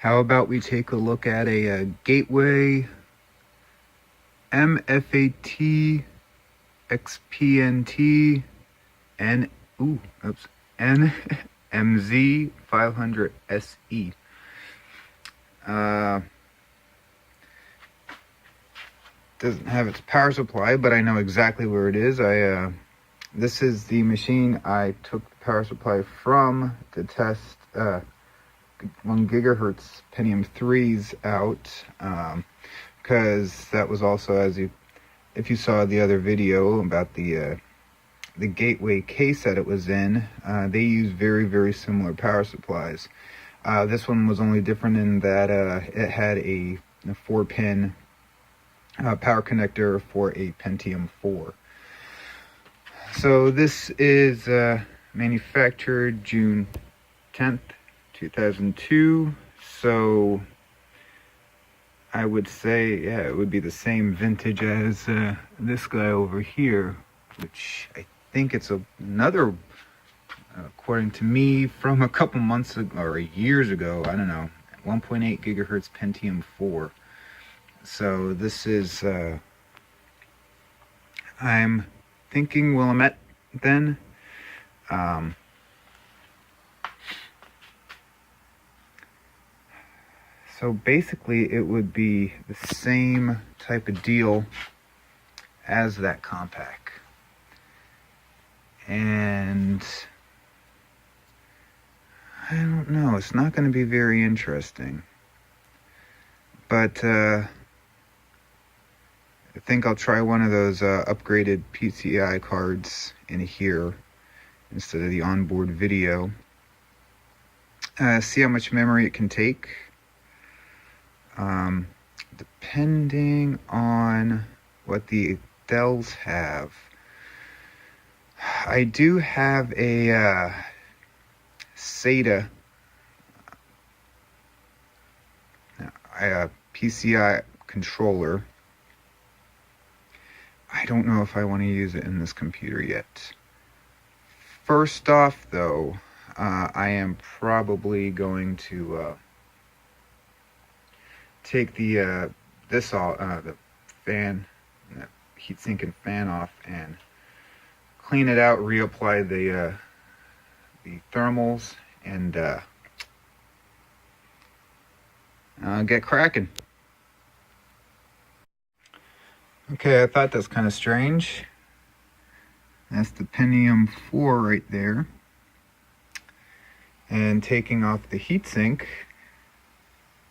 How about we take a look at a Gateway MFAT XPNT and NMZ 500 SE. Doesn't have its power supply, but I know exactly where it is. This is the machine I took the power supply from to test 1 gigahertz Pentium 3s out, because that was also, if you saw the other video about the Gateway case that it was in, they use very, very similar power supplies. This one was only different in that it had a 4-pin power connector for a Pentium 4. So this is manufactured June 10th, 2002. So I would say, yeah, it would be the same vintage as this guy over here, which I think it's another, according to me, from a couple months ago, or years ago, I don't know, 1.8 gigahertz Pentium 4. So this is, I'm thinking Willamette then. So basically it would be the same type of deal as that Compaq. And I don't know, it's not going to be very interesting. But I think I'll try one of those upgraded PCI cards in here instead of the onboard video. See how much memory it can take. Depending on what the Dells have. I do have a SATA PCI controller. I don't know if I want to use it in this computer yet. First off, though, I am probably going to take the the fan, the heatsink and fan off, and clean it out, reapply the thermals, and get cracking. Okay, I thought that's kind of strange. That's the Pentium 4 right there. And taking off the heatsink,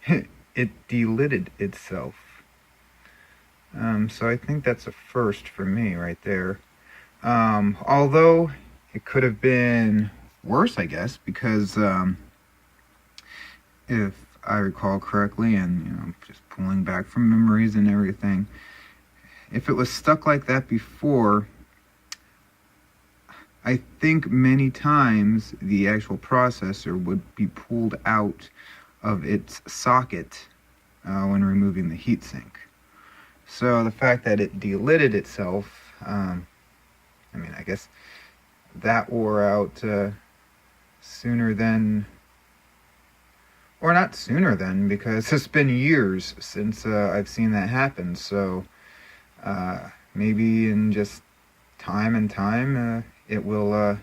it delidded itself. So I think that's a first for me right there. Although it could have been worse, I guess, because if I recall correctly, and just pulling back from memories and everything, if it was stuck like that before, I think many times the actual processor would be pulled out of its socket when removing the heatsink. So the fact that it delidded itself, I mean, I guess that wore out sooner than, or not sooner than, because it's been years since I've seen that happen. So maybe in just time, it will, that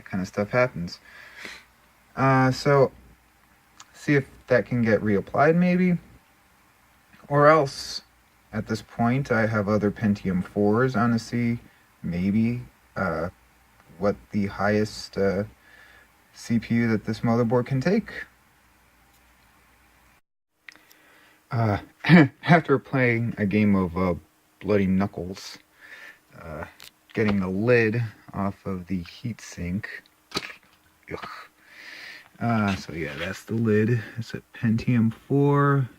kind of stuff happens. So see if that can get reapplied maybe, or else at this point I have other Pentium 4s on to see maybe what the highest CPU that this motherboard can take. After playing a game of Bloody Knuckles, getting the lid off of the heatsink. So yeah, that's the lid. It's a Pentium 4.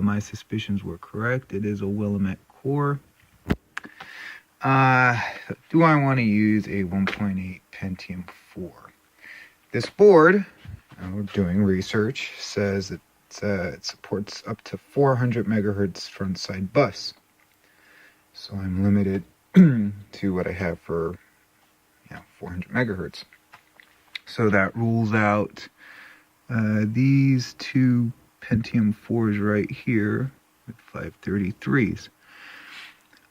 My suspicions were correct. It is a Willamette core. Do I want to use a 1.8 Pentium 4? This board, we're doing research, says it supports up to 400 megahertz front side bus. So I'm limited to what I have for 400 megahertz. So that rules out these two Pentium 4s right here with 533s.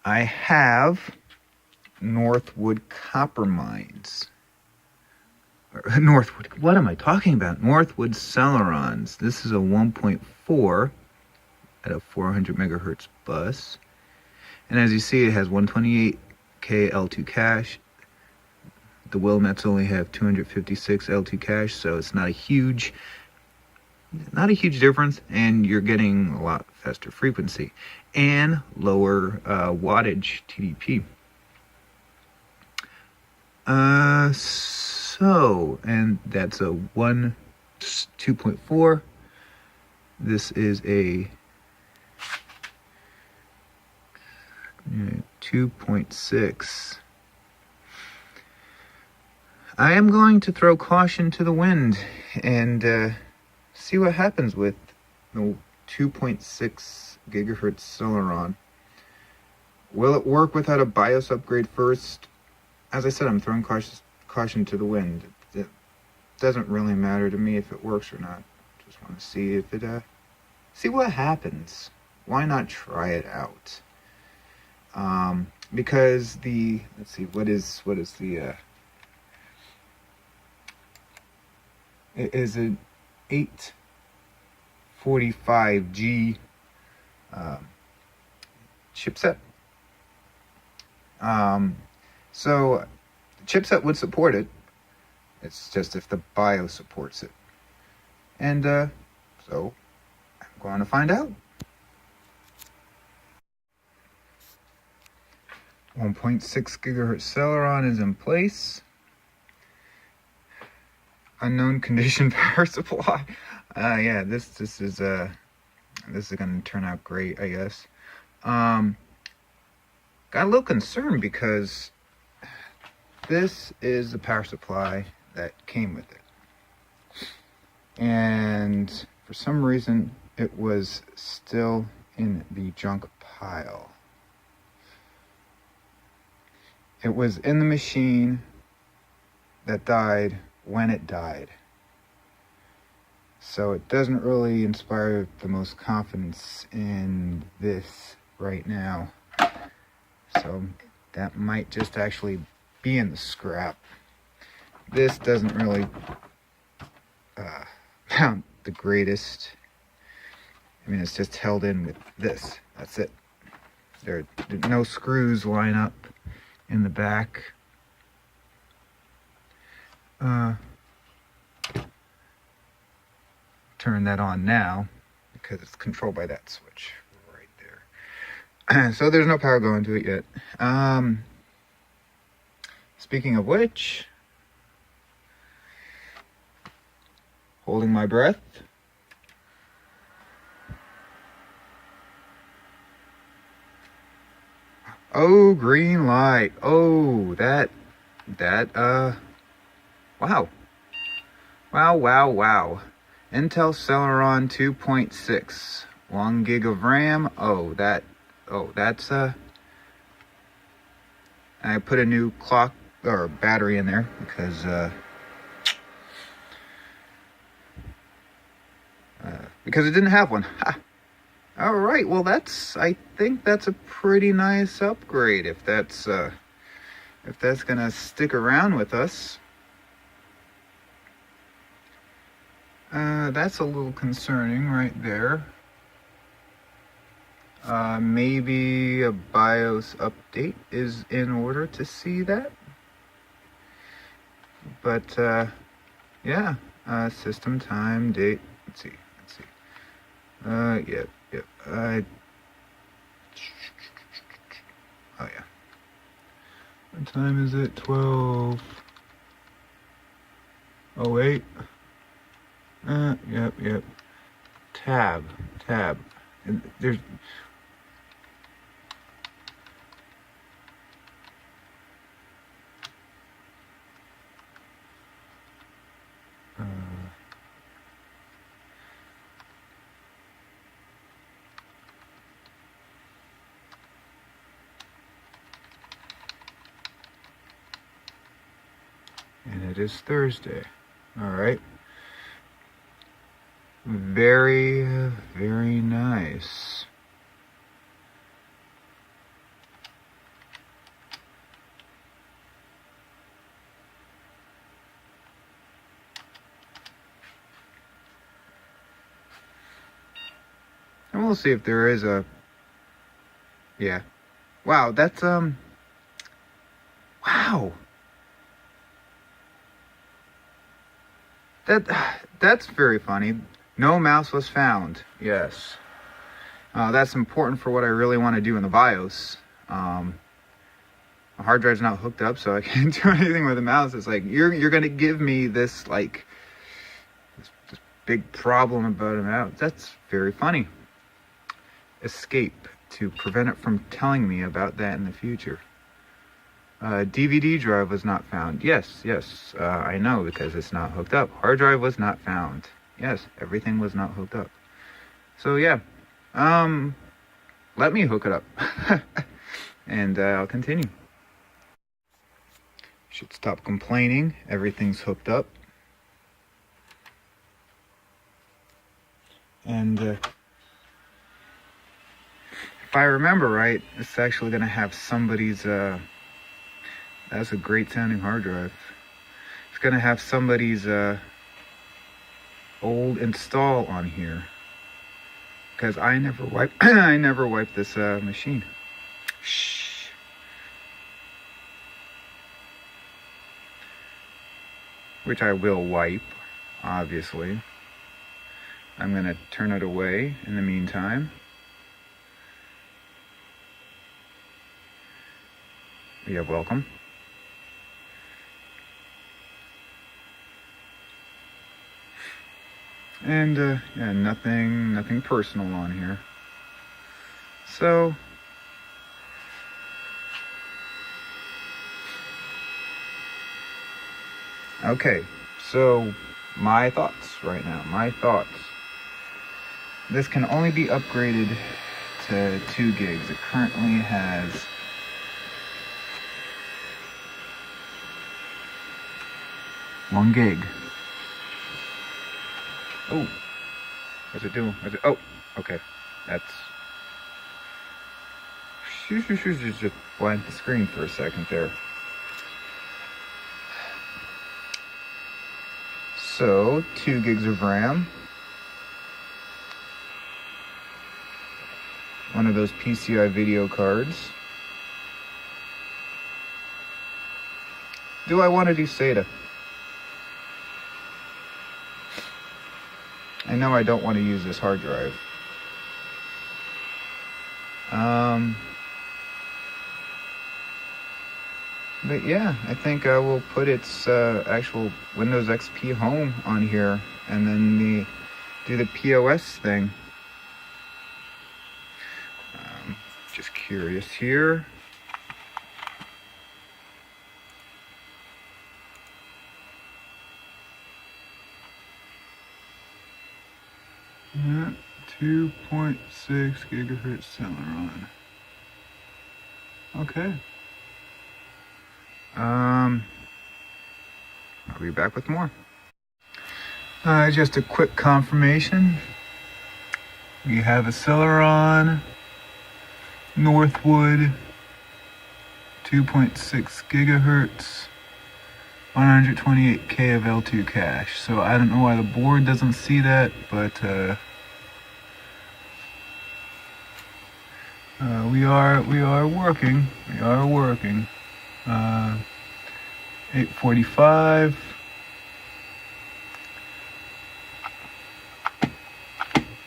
I have Northwood Copper Mines. Northwood, what am I talking about? Northwood Celerons. This is a 1.4 at a 400 megahertz bus. And as you see, it has 128K L2 cache. The Wilmets only have 256 L2 cache, so it's not a huge difference, and you're getting a lot faster frequency and lower wattage TDP. And that's a 2.4. This is a 2.6. I am going to throw caution to the wind and see what happens with the 2.6 gigahertz Celeron. Will it work without a BIOS upgrade first? As I said, I'm throwing caution to the wind. It doesn't really matter to me if it works or not. Just want to see if it see what happens. Why not try it out? Because let's see, what is the it is an 845G chipset. So the chipset would support it. It's just if the BIOS supports it. And so I'm going to find out. 1.6 gigahertz Celeron is in place. Unknown condition power supply. Yeah, this is going to turn out great, I guess. Got a little concerned because this is the power supply that came with it, and for some reason it was still in the junk pile. It was in the machine that died when it died. So it doesn't really inspire the most confidence in this right now. So that might just actually be in the scrap. This doesn't really sound the greatest. I mean, it's just held in with this. That's it. There no screws line up in the back. Turn that on now because it's controlled by that switch right there. So there's no power going to it yet. Speaking of which, holding my breath. Oh, green light. Oh, that wow. Wow. Intel Celeron 2.6, 1 gig of RAM. That's I put a new clock or battery in there because it didn't have one. Ha. All right, well I think that's a pretty nice upgrade if that's gonna stick around with us. That's a little concerning right there. Maybe a BIOS update is in order to see that. But yeah, system time, date. Let's see. Yep. Oh yeah. What time is it? 12:08. Yep. Tab. And there's and it is Thursday. All right. Very, very nice. And we'll see if there is a, yeah. Wow, that's, wow. That's very funny. No mouse was found. Yes. That's important for what I really want to do in the BIOS. My hard drive's not hooked up, so I can't do anything with the mouse. It's like, you're gonna give me this, like, this big problem about a mouse. That's very funny. Escape to prevent it from telling me about that in the future. DVD drive was not found. Yes, I know, because it's not hooked up. Hard drive was not found. Yes, everything was not hooked up. So yeah, let me hook it up. And I'll continue. Should stop complaining. Everything's hooked up. And if I remember right, it's actually going to have somebody's, that's a great sounding hard drive. It's going to have somebody's old install on here. Because I never wiped, I never wiped this machine. Shh. Which I will wipe, obviously. I'm going to turn it away in the meantime. Yeah, welcome. And yeah, nothing personal on here. So okay, so my thoughts right now. My thoughts. This can only be upgraded to 2 gigs. It currently has 1 gig. Oh, what's it doing? Oh, okay. That's... Just blank the screen for a second there. So, 2 gigs of RAM. One of those PCI video cards. Do I want to do SATA? I know I don't want to use this hard drive. But yeah, I think I will put its actual Windows XP Home on here, and then do the POS thing. Just curious here. Yeah, 2.6 gigahertz Celeron. Okay. I'll be back with more. Just a quick confirmation. We have a Celeron Northwood 2.6 gigahertz 128K of L2 cache. So I don't know why the board doesn't see that, but we are working. 845.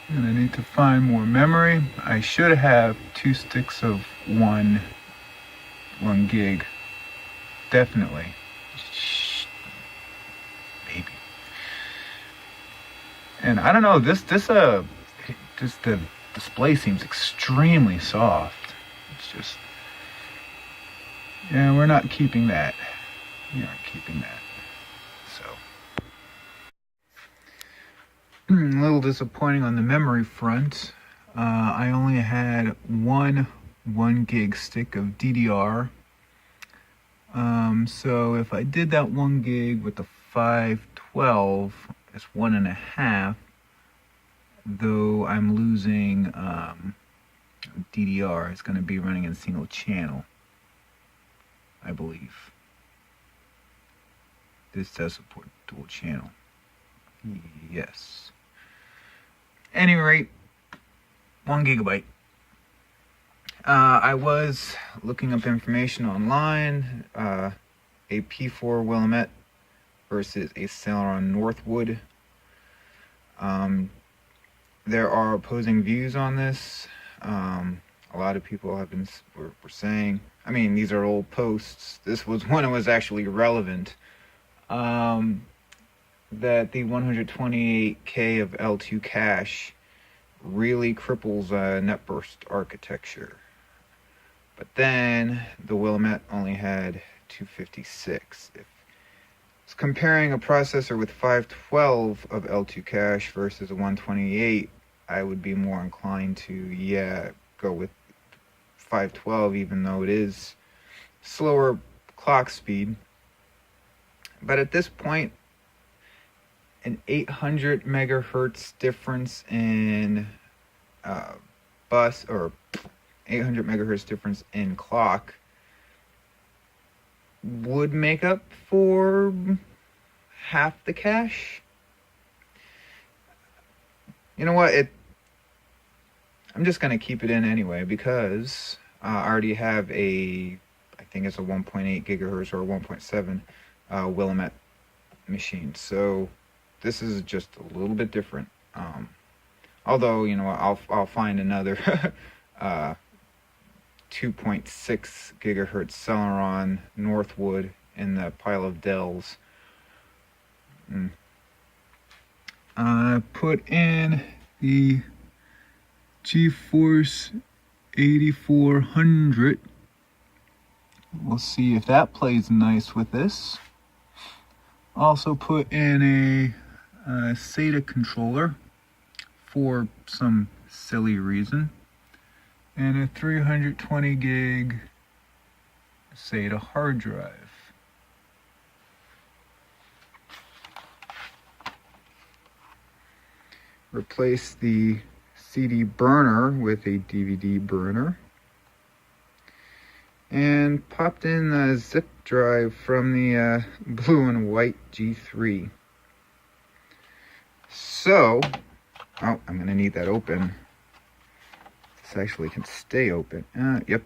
And I need to find more memory. I should have 2 sticks of 1 gig. Definitely. Maybe. And I don't know, this the display seems extremely soft. It's just, yeah, we're not keeping that. We aren't keeping that. So, a little disappointing on the memory front. I only had 1 gig stick of DDR. So if I did that 1 gig with the 512, that's 1.5. though I'm losing DDR. It's going to be running in single channel, I believe. This does support dual channel. Yes. Any rate, 1 gigabyte. I was looking up information online. A P4 Willamette versus a Celeron Northwood. There are opposing views on this. A lot of people have were saying, I mean, these are old posts. This was when it was actually relevant. That the 128K of L2 cache really cripples NetBurst architecture. But then the Willamette only had 256. If it's comparing a processor with 512 of L2 cache versus a 128, I would be more inclined to, go with 512, even though it is slower clock speed. But at this point, an 800 megahertz difference in bus, or 800 megahertz difference in clock, would make up for half the cache. You know what? I'm just going to keep it in anyway, because I already have I think it's a 1.8 gigahertz or 1.7 Willamette machine. So this is just a little bit different. Although, you know, I'll find another 2.6 gigahertz Celeron Northwood in the pile of Dells. I put in the GeForce 8400. We'll see if that plays nice with this. Also put in a SATA controller for some silly reason, and a 320 gig SATA hard drive. Replace the CD burner with a DVD burner, and popped in a zip drive from the blue and white G3. So, I'm gonna need that open. This actually can stay open. Yep.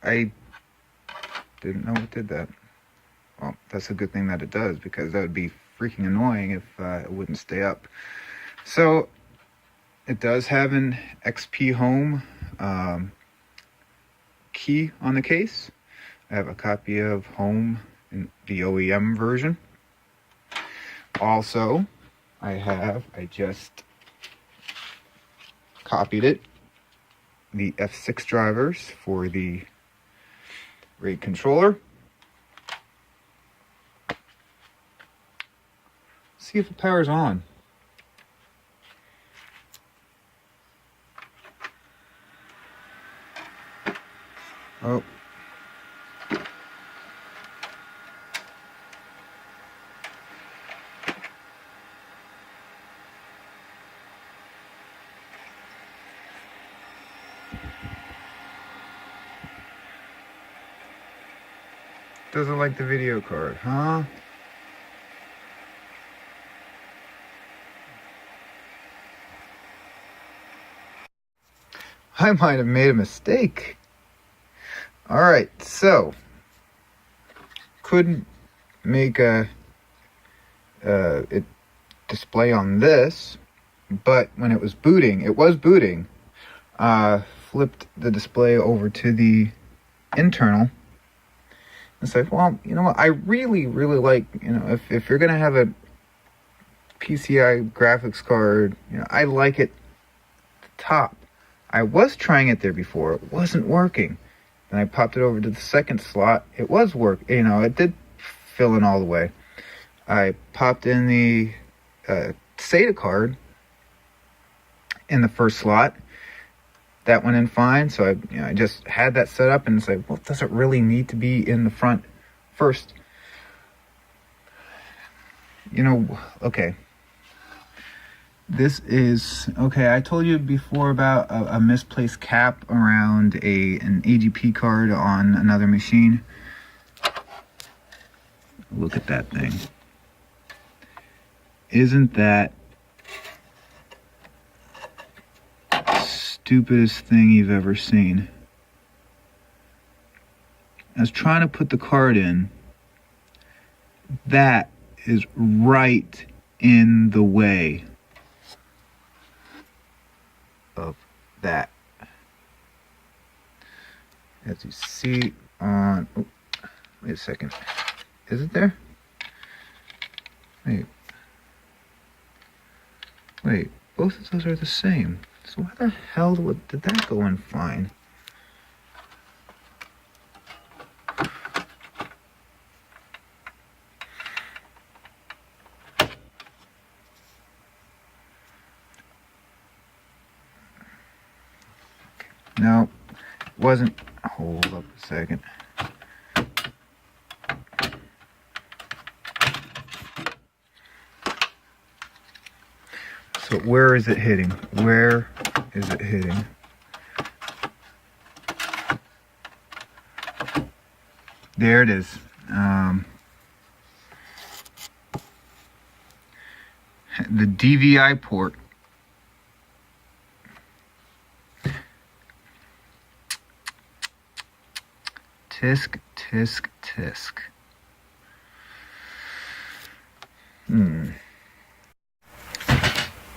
I didn't know it did that. Well, that's a good thing that it does, because that would be freaking annoying if it wouldn't stay up. So it does have an XP Home key on the case. I have a copy of Home in the OEM version. Also, I just copied it, the F6 drivers for the RAID controller. See if the power's on. Oh. Doesn't like the video card, huh? I might have made a mistake. Alright, so couldn't make it display on this, but when it was booting, flipped the display over to the internal. It's like, well, you know what, I really like, you know, if you're gonna have a PCI graphics card, you know, I like it at the top. I was trying it there before, it wasn't working. Then I popped it over to the second slot, it was you know, it did fill in all the way. I popped in the SATA card in the first slot. That went in fine, so I just had that set up, and it's like, well, does it really need to be in the front first? Okay. This is, okay, I told you before about a misplaced cap around an AGP card on another machine. Look at that thing. Isn't that stupidest thing you've ever seen? I was trying to put the card in. That is right in the way of that. As you see on, oh, wait a second. Is it there? Wait, both of those are the same. So why the hell did that go in fine? No, wasn't. Hold up a second. So where is it hitting? Where is it hitting? There it is. The DVI port. Tisk, tisk, tisk.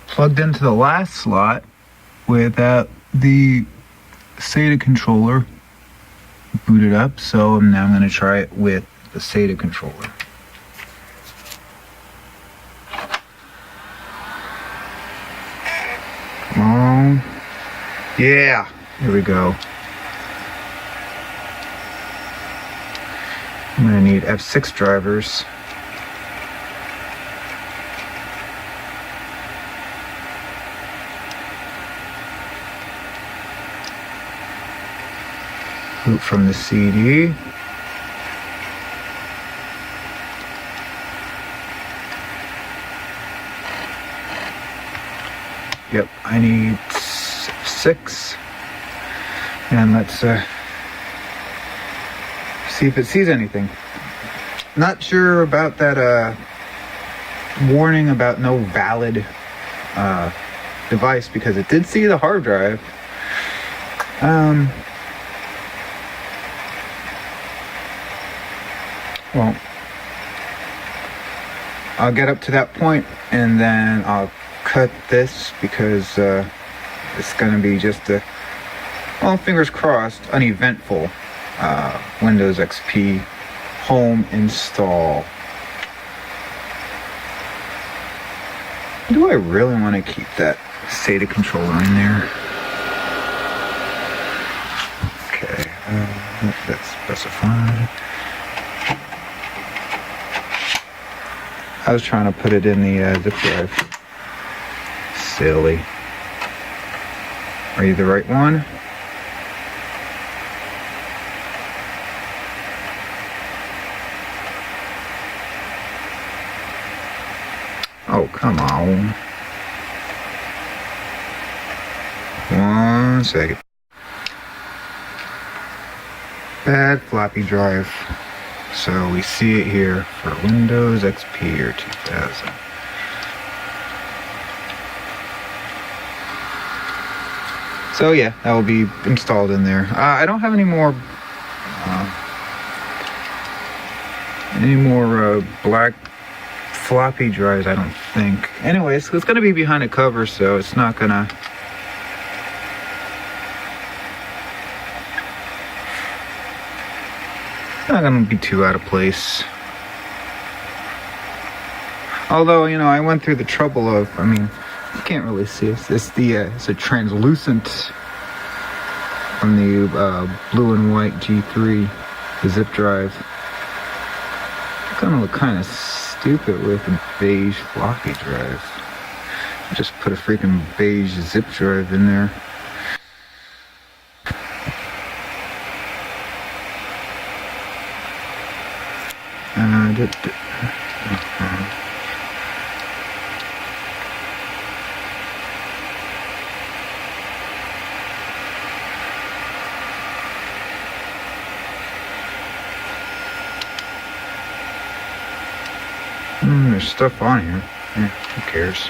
Plugged into the last slot without the SATA controller booted up, so now I'm going to try it with the SATA controller. Come on. Yeah, here we go. I'm going to need F6 drivers. Boot from the CD. Yep, I need 6. And let's see if it sees anything. Not sure about that warning about no valid device, because it did see the hard drive. Well, I'll get up to that point and then I'll cut this, because it's going to be just a, well, fingers crossed, uneventful Windows XP home install. Do I really want to keep that SATA controller in there? Okay, that's specified. I was trying to put it in the zip drive. Silly. Are you the right one? Oh, come on. 1 second. Bad floppy drive. So we see it here for Windows XP or 2000. So yeah, that will be installed in there. I don't have any more black floppy drives, I don't think. Anyways, it's gonna be behind a cover, so it's not gonna. Not gonna be too out of place. Although, you know, I went through the trouble of, I mean, you can't really see it. It's a translucent from the blue and white G3, the zip drive. It's gonna look kind of stupid with a beige floppy drive. Just put a freaking beige zip drive in there. There's stuff on here. Who cares?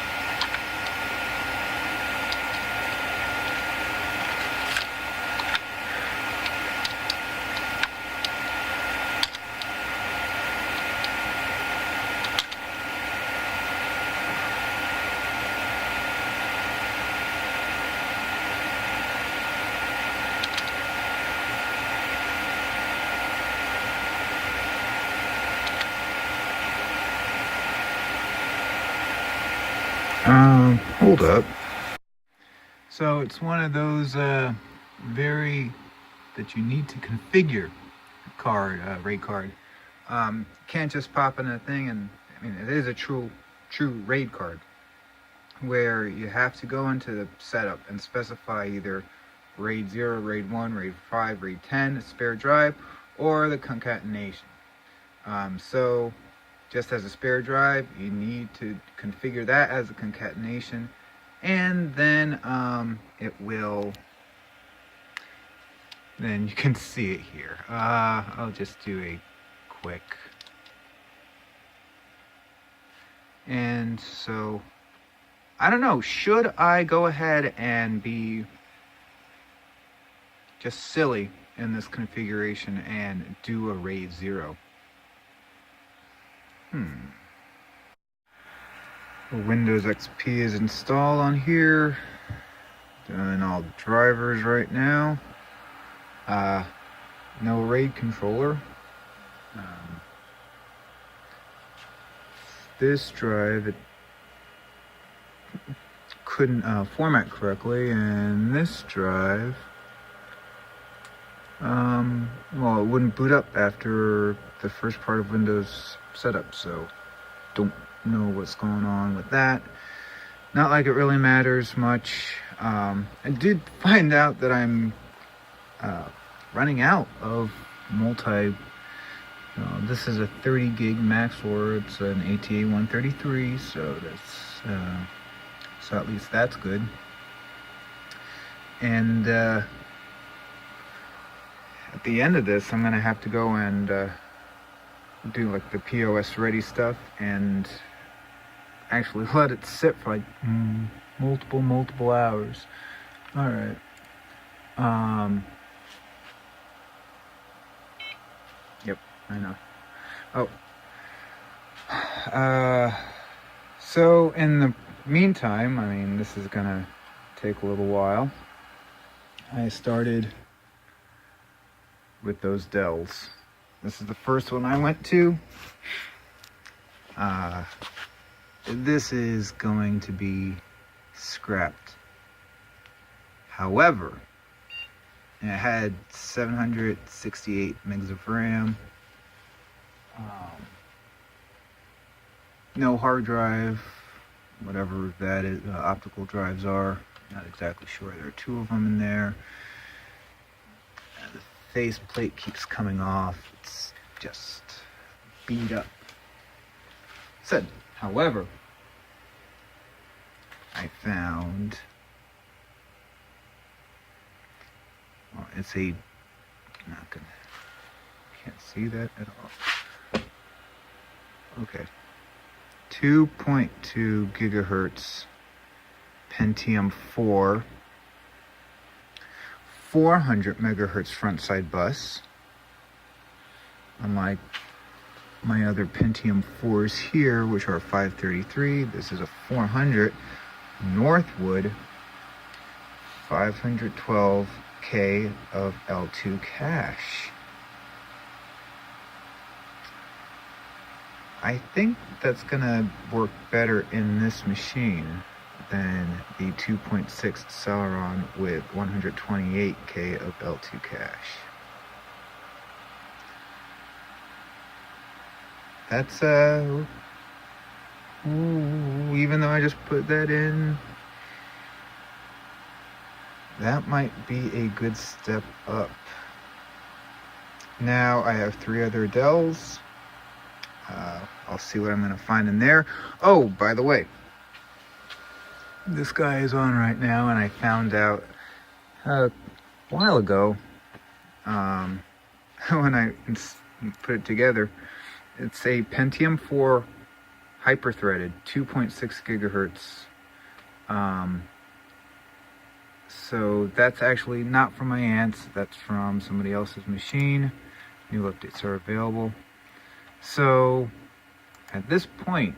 Hold up. So it's one of those very that you need to configure card, RAID card. Can't just pop in a thing, and I mean it is a true RAID card where you have to go into the setup and specify either RAID 0, RAID 1, RAID 5, RAID 10, a spare drive, or the concatenation. So just as a spare drive, you need to configure that as a concatenation, and then then you can see it here. I'll just do a quick. And so, I don't know, should I go ahead and be just silly in this configuration and do a RAID 0? Windows XP is installed on here. Doing all the drivers right now. No RAID controller. This drive, it couldn't format correctly, and this drive, well, it wouldn't boot up after the first part of Windows setup, so don't know what's going on with that. Not like it really matters much. I did find out that I'm running out of multi. This is a 30 gig Maxtor. It's an ATA 133, so that's so at least that's good. And at the end of this, I'm gonna have to go and do like the POS ready stuff and actually let it sit for like multiple hours. All right. Yep, I know. So in the meantime, I mean, this is gonna take a little while. I started with those Dells. This is the first one I went to. This is going to be scrapped. However, it had 768 megs of RAM. No hard drive, whatever that is, optical drives are. Not exactly sure. There are two of them in there. The face plate keeps coming off. It's just beat up. However, I found, well, it's a, not gonna, can't see that at all. Okay, 2.2 gigahertz Pentium 4, 400 megahertz front side bus. Unlike my other Pentium 4s here, which are 533, this is a 400 Northwood 512K of L2 cache. I think that's gonna work better in this machine than the 2.6 Celeron with 128K of L2 cache. That's even though I just put that in, that might be a good step up. Now I have 3 other Dells. I'll see what I'm gonna find in there. Oh, by the way, this guy is on right now, and I found out a while ago when I put it together. It's a Pentium 4 hyper-threaded, 2.6 gigahertz. So that's actually not from my aunt's, that's from somebody else's machine. New updates are available. So at this point,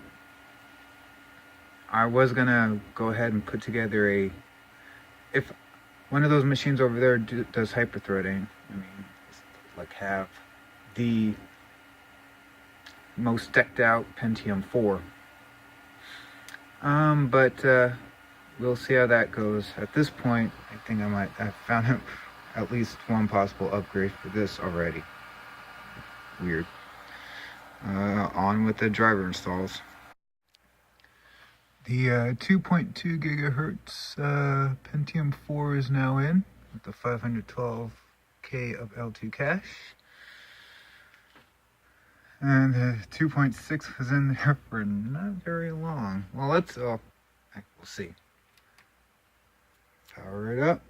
I was gonna go ahead and put together if one of those machines over there does hyper-threading, I mean, like have the most decked out Pentium 4. But we'll see how that goes. At this point, I think I've found at least one possible upgrade for this already. Weird. On with the driver installs. The 2.2 gigahertz Pentium 4 is now in with the 512K of L2 cache. And the 2.6 was in there for not very long. Well, we'll see. Power it up.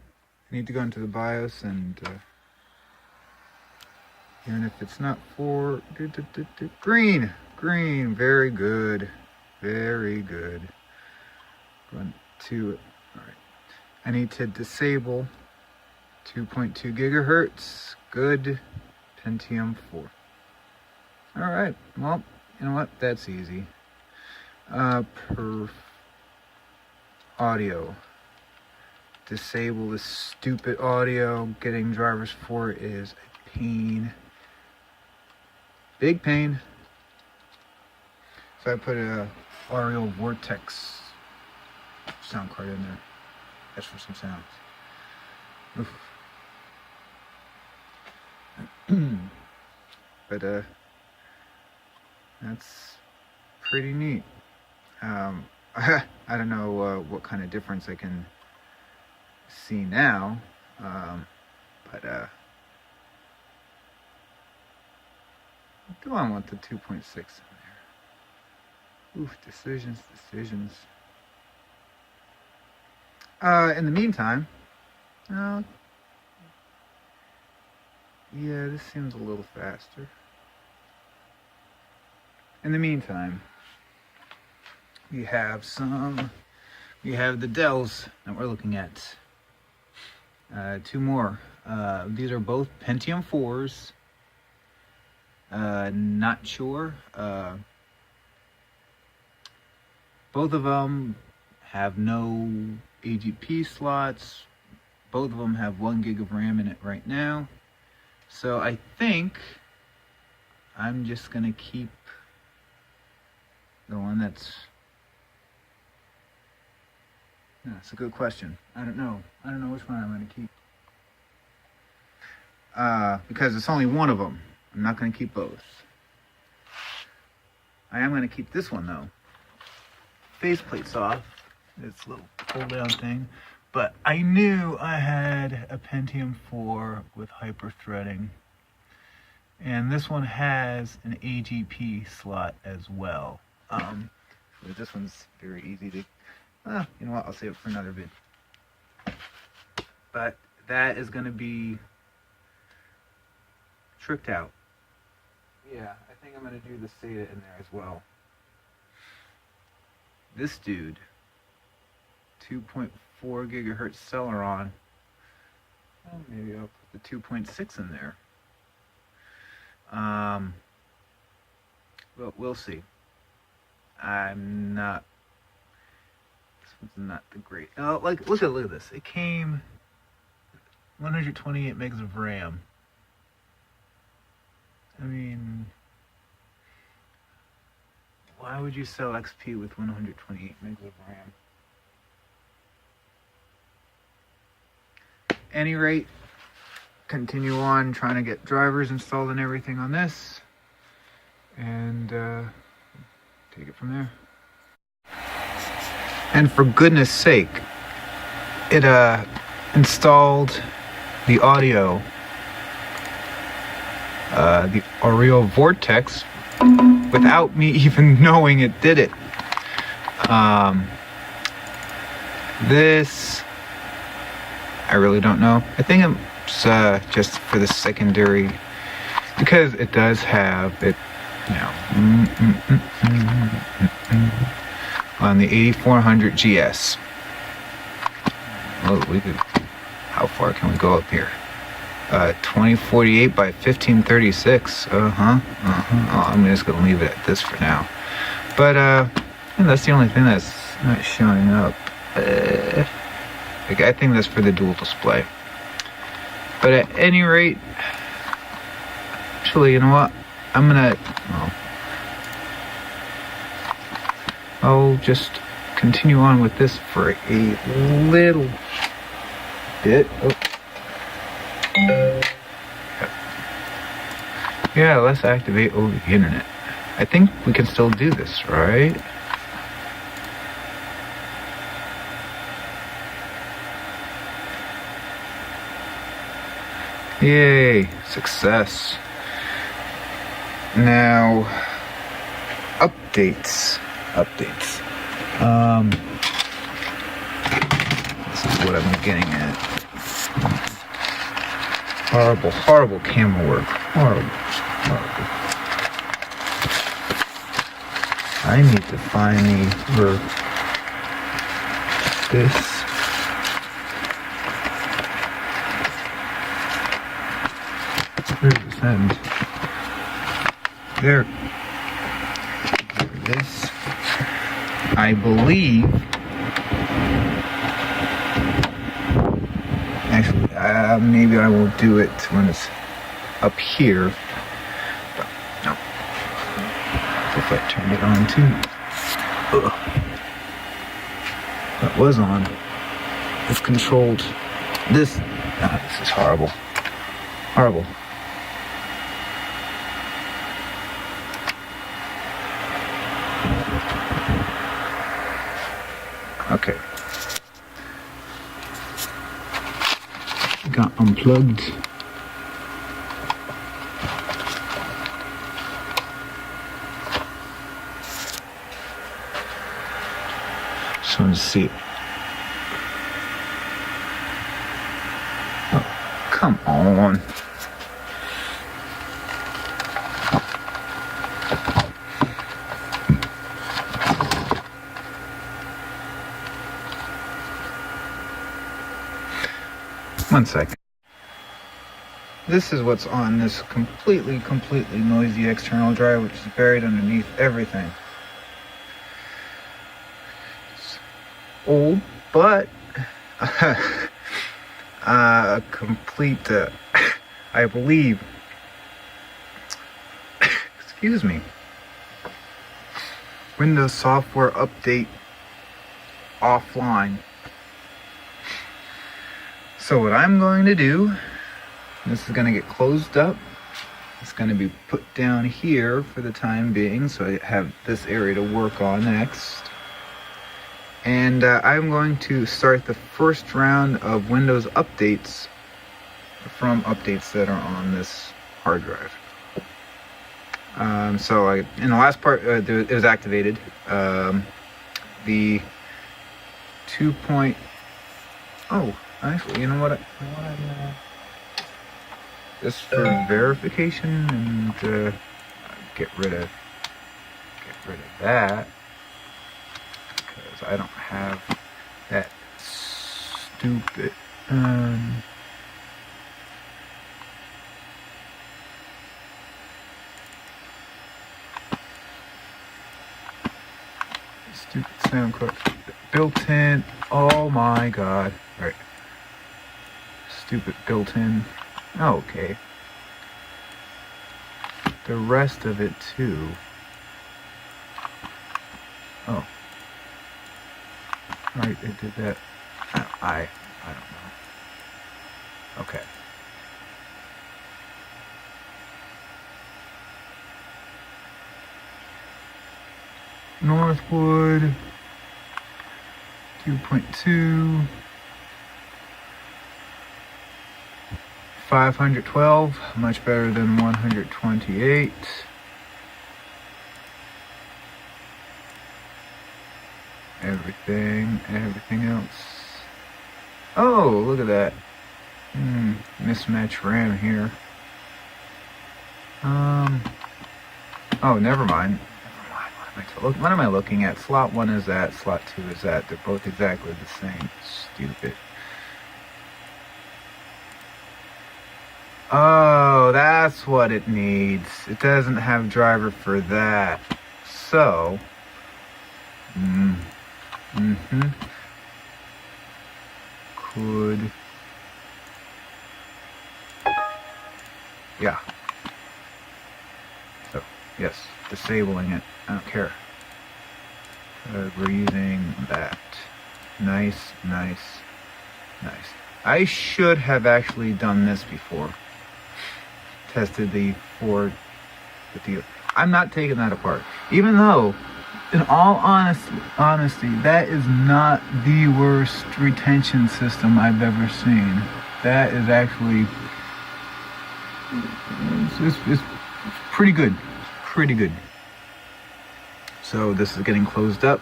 I need to go into the BIOS and even if it's not for green, very good, very good. Going to it. All right. I need to disable 2.2 gigahertz. Good. Pentium 4. All right. Well, you know what? That's easy. Audio. Disable this stupid audio. Getting drivers for it is a pain. Big pain. So I put a Audio Vortex sound card in there. That's for some sounds. But that's pretty neat. I don't know what kind of difference I can see now, but do I want the 2.6 in there? Oof, decisions. In the meantime, yeah, this seems a little faster. In the meantime, we have the Dells that we're looking at. Two more. These are both Pentium 4s. Not sure. Both of them have no AGP slots. Both of them have 1 gig of RAM in it right now. So I think I'm just gonna keep the one that's... No, that's a good question. I don't know which one I'm gonna keep. Because it's only one of them. I'm not gonna keep both. I am gonna keep this one though. Faceplate's off. This little pull down thing. But I knew I had a Pentium 4 with hyper-threading. And this one has an AGP slot as well. This one's very easy to... you know what? I'll save it for another vid. But that is going to be tricked out. Yeah, I think I'm going to do the SATA in there as well. This dude, 2.4 gigahertz Celeron. Well, maybe I'll put the 2.6 in there. Well, we'll see. I'm not... This one's not the great... Oh, look at this. It came 128 megs of RAM. I mean, why would you sell XP with 128 megs of RAM? Any rate, continue on trying to get drivers installed and everything on this, and take it from there. And for goodness sake, it installed the audio, the Audio Vortex, without me even knowing it did it. This, I really don't know. I think it's just for the secondary, because it does have it, you know. on the 8400 GS. Oh, how far can we go up here? 2048 by 1536. Oh, I'm just gonna leave it at this for now. But that's the only thing that's not showing up. I think that's for the dual display. But at any rate, actually, you know what? I'll just continue on with this for a little bit. Oh. Yeah, let's activate over the internet. I think we can still do this, right? Yay, success. Now, updates. This is what I'm getting at. Horrible camera work. Horrible. I need to find this. Where's this end? There. This, I believe. Actually, maybe I will do it when it's up here. But no. If I turned it on too. Ugh. That was on. It's controlled. This is horrible. Horrible. Okay. Got unplugged. Just want to see it. Oh, come on. One second. This is what's on this completely noisy external drive, which is buried underneath everything. It's old, but complete, I believe, excuse me, Windows software update offline. So what I'm going to do, this is going to get closed up. It's going to be put down here for the time being, so I have this area to work on next. And I'm going to start the first round of Windows updates from updates that are on this hard drive. So in the last part, it was activated. The 2. Oh. Actually, you know what? Just for verification and get rid of that, because I don't have that stupid sound card built in. Oh my god! All right. Stupid built-in. Oh, okay. The rest of it too. Oh. Right, it did that. I don't know. Okay. Northwood 2.2 512, much better than 128. Everything else. Oh, look at that. Mismatch RAM here. Oh, never mind. What am What am I looking at? Slot 1 is that, slot 2 is that. They're both exactly the same. Stupid. Oh, that's what it needs. It doesn't have driver for that. So, could, yeah. So, yes, disabling it. I don't care. We're using that. Nice, nice, nice. I should have actually done this before. Tested the Ford with the. I'm not taking that apart, even though, in all honesty, that is not the worst retention system I've ever seen. That is actually it's pretty good, pretty good. So this is getting closed up.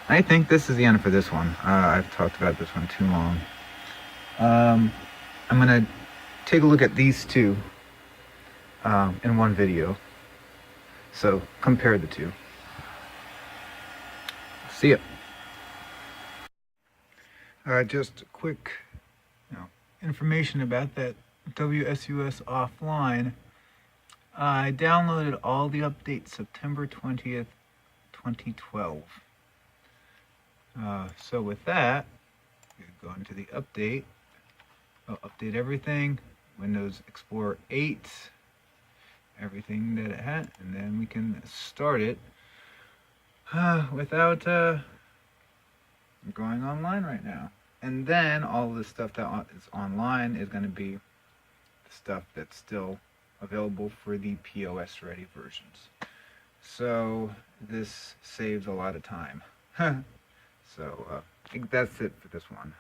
I think this is the end for this one. I've talked about this one too long. I'm gonna take a look at these two in one video. So compare the two. See ya. Just quick, information about that WSUS offline. I downloaded all the updates September 20th, 2012. So with that, we go into the update. I'll update everything. Windows Explorer 8. Everything that it had, and then we can start it without going online right now. And then all of the stuff that is online is going to be the stuff that's still available for the POS ready versions. So this saves a lot of time. So I think that's it for this one.